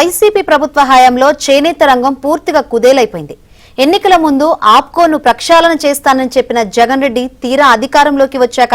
YCP ప్రభుత్వ హయాంలో చేనేత రంగం పూర్తిగా కుదేలైపోయింది. ఎన్నికల ముందు ఆప్కోను ప్రక్షాళన చేస్తానని చెప్పిన జగన్ రెడ్డి తీరా అధికారంలోకి వచ్చాక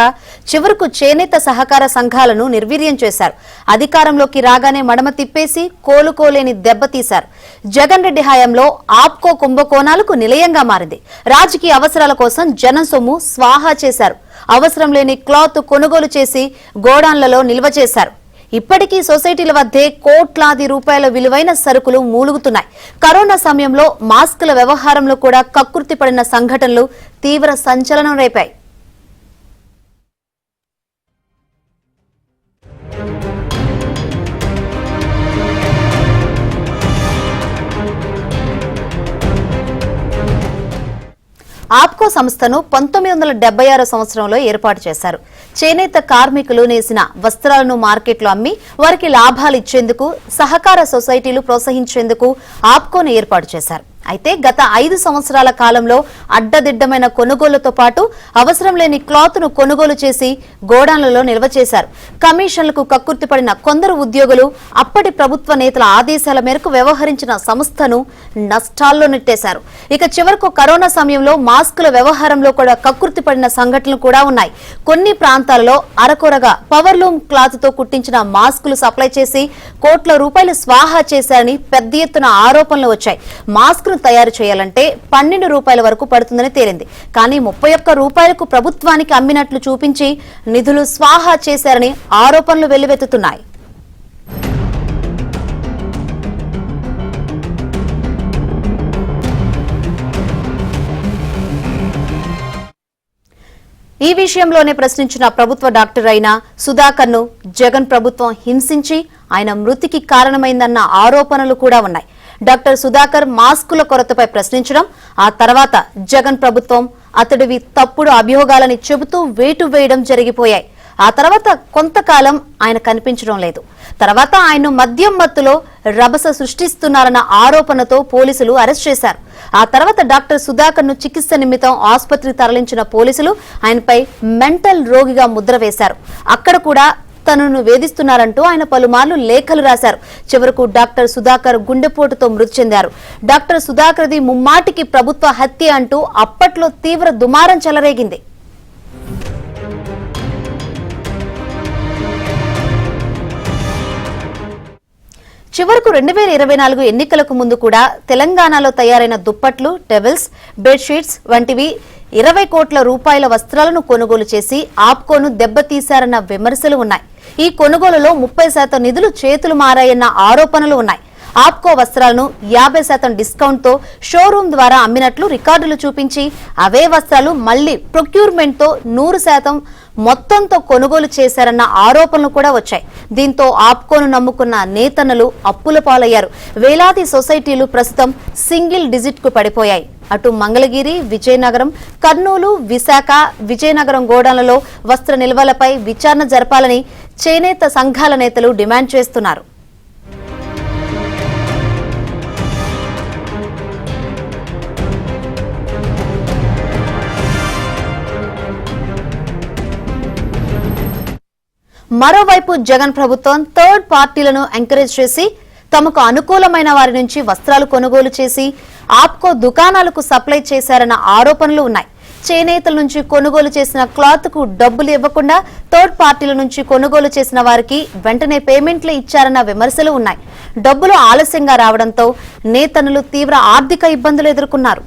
చివరకు చేనేత సహకార సంఘాలను నిర్వీర్యం చేశారు. అధికారంలోకి రాగానే మడమ తిప్పేసి కోలుకోలేని దెబ్బతీశారు. జగన్ రెడ్డి హయాంలో ఆప్కో కుంభకోణాలకు నిలయంగా మారింది. రాజకీయ అవసరాల కోసం జనం సొమ్ము స్వాహా చేశారు. అవసరం లేని క్లాత్ కొనుగోలు చేసి గోడాన్లలో నిల్వ చేశారు. ఇప్పటికీ సొసైటీల వద్దే కోట్లాది రూపాయల విలువైన సరుకులు మూలుగుతున్నాయి. కరోనా సమయంలో మాస్కుల వ్యవహారంలో కూడా కక్కుర్తి పడిన సంఘటనలు తీవ్ర సంచలనం రేపాయి. ఆప్కో సంస్థను 1976 సంవత్సరంలో ఏర్పాటు చేశారు. చేనేత కార్మికులు నేసిన వస్త్రాలను మార్కెట్లో అమ్మి వారికి లాభాలు ఇచ్చేందుకు సహకార సొసైటీలు ప్రోత్సహించేందుకు ఆప్కోను ఏర్పాటు చేశారు. అయితే గత 5 సంవత్సరాల కాలంలో అడ్డదిడ్డమైన కొనుగోళ్లతో పాటు అవసరం లేని క్లాత్ ను కొనుగోలు చేసి గోడాన్లలో నిల్వ చేశారు. కమిషన్లకు కక్కుర్తిపడిన కొందరు ఉద్యోగులు అప్పటి ప్రభుత్వ నేతల ఆదేశాల మేరకు వ్యవహరించిన సంస్థను నష్టాల్లో నెట్టేశారు. ఇక చివరకు కరోనా సమయంలో మాస్కుల వ్యవహారంలో కూడా కక్కుర్తిపడిన సంఘటనలు కూడా ఉన్నాయి. కొన్ని ప్రాంతాలలో అరకొరగా పవర్లూమ్ క్లాత్ తో కుట్టించిన మాస్కులు సప్లై చేసి కోట్ల రూపాయలు స్వాహా చేశారని పెద్ద ఎత్తున ఆరోపణలు వచ్చాయి. మాస్క్ తయారు చేయాలంటే 12 రూపాయల వరకు పడుతుందని తేలింది. కానీ 31 రూపాయలకు ప్రభుత్వానికి అమ్మినట్లు చూపించి నిధులు స్వాహా చేశారని ఆరోపణలు వెల్లువెత్తుతున్నాయి. ఈ విషయంలోనే ప్రశ్నించిన ప్రభుత్వ డాక్టర్ అయిన సుధాకర్ ను జగన్ ప్రభుత్వం హింసించి ఆయన మృతికి కారణమైందన్న ఆరోపణలు కూడా ఉన్నాయి. డాక్టర్ సుధాకర్ మాస్కుల కొరతపై ప్రశ్నించడం, ఆ తర్వాత జగన్ ప్రభుత్వం అతడివి తప్పుడు అభియోగాలని చెబుతూ వేటు వేయడం జరిగిపోయాయి. ఆ తర్వాత కొంతకాలం ఆయన కనిపించడం లేదు. తర్వాత ఆయన్ను మద్యం మత్తులో రభస సృష్టిస్తున్నారన్న ఆరోపణతో పోలీసులు అరెస్ట్ చేశారు. ఆ తర్వాత డాక్టర్ సుధాకర్ ను చికిత్స నిమిత్తం ఆసుపత్రికి తరలించిన పోలీసులు ఆయనపై మెంటల్ రోగిగా ముద్ర వేశారు. అక్కడ కూడా తనను వేధిస్తున్నారంటూ ఆయన పలుమార్లు లేఖలు రాశారు. చివరకు డాక్టర్ సుధాకర్ గుండెపోటుతో మృతి చెందారు. డాక్టర్ సుధాకర్ది ముమ్మాటికి ప్రభుత్వ హత్య అంటూ అప్పట్లో తీవ్ర దుమారం చెలరేగింది. చివరకు 2024 ఎన్నికలకు ముందు కూడా తెలంగాణలో తయారైన దుప్పట్లు, టెవెల్స్, బెడ్షీట్స్ వంటివి 20 కోట్ల రూపాయల వస్త్రాలను కొనుగోలు చేసి ఆప్కోను దెబ్బతీశారన్న విమర్శలు ఉన్నాయి. ఈ కొనుగోలులో 30% నిధులు చేతులు మారాయన్న ఆరోపణలు ఉన్నాయి. ఆప్కో వస్త్రాలను 50% డిస్కౌంట్ తో షోరూం ద్వారా అమ్మినట్లు రికార్డులు చూపించి అవే వస్త్రాలు మళ్లీ ప్రొక్యూర్మెంట్ తో 100% మొత్తంతో కొనుగోలు చేశారన్న ఆరోపణలు కూడా వచ్చాయి. దీంతో ఆప్కోను నమ్ముకున్న నేతన్నలు అప్పుల పాలయ్యారు. వేలాది సొసైటీలు ప్రస్తుతం సింగిల్ డిజిట్ కు పడిపోయాయి. అటు మంగళగిరి, విజయనగరం, కర్నూలు, విశాఖ, విజయనగరం గోడాన్లలో వస్త్ర నిల్వలపై విచారణ జరపాలని చేనేత సంఘాల నేతలు డిమాండ్ చేస్తున్నారు. మరోవైపు జగన్ ప్రభుత్వం థర్డ్ పార్టీలను ఎంకరేజ్ చేసి తమకు అనుకూలమైన వారి నుంచి వస్త్రాలు కొనుగోలు చేసి ఆప్కో దుకాణాలకు సప్లై చేశారన్న ఆరోపణలు ఉన్నాయి. చేనేతల నుంచి కొనుగోలు చేసిన క్లాత్ కు డబ్బులు ఇవ్వకుండా థర్డ్ పార్టీల నుంచి కొనుగోలు చేసిన వారికి వెంటనే పేమెంట్లు ఇచ్చారన్న విమర్శలు ఉన్నాయి. డబ్బులు ఆలస్యంగా రావడంతో నేతన్నలు తీవ్ర ఆర్థిక ఇబ్బందులు ఎదుర్కొన్నారు.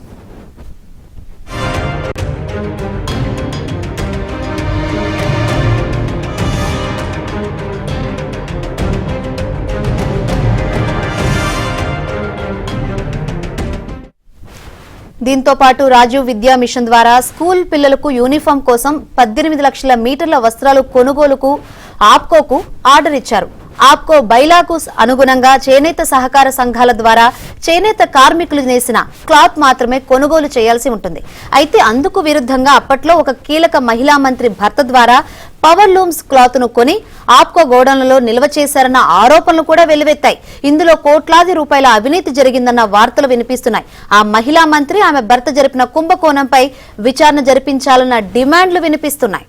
దీంతో పాటు రాజీవ్ విద్యా మిషన్ ద్వారా స్కూల్ పిల్లలకు యూనిఫామ్ కోసం 18 లక్షల మీటర్ల వస్త్రాలు కొనుగోలుకు ఆప్కోకు ఆర్డర్ ఇచ్చారు. ఆప్కో బైలాకు అనుగుణంగా చేనేత సహకార సంఘాల ద్వారా చేనేత కార్మికులు నేసిన క్లాత్ మాత్రమే కొనుగోలు చేయాల్సి ఉంటుంది. అయితే అందుకు విరుద్ధంగా అప్పట్లో ఒక కీలక మహిళా మంత్రి భర్త ద్వారా పవర్ లూమ్స్ క్లాత్ ను కొని ఆప్కో గోడౌన్లలో నిల్వ చేశారన్న ఆరోపణలు కూడా వెల్లువెత్తాయి. ఇందులో కోట్లాది రూపాయల అవినీతి జరిగిందన్న వార్తలు వినిపిస్తున్నాయి. ఆ మహిళా మంత్రి ఆమె భర్త జరిపిన కుంభకోణంపై విచారణ జరిపించాలన్న డిమాండ్లు వినిపిస్తున్నాయి.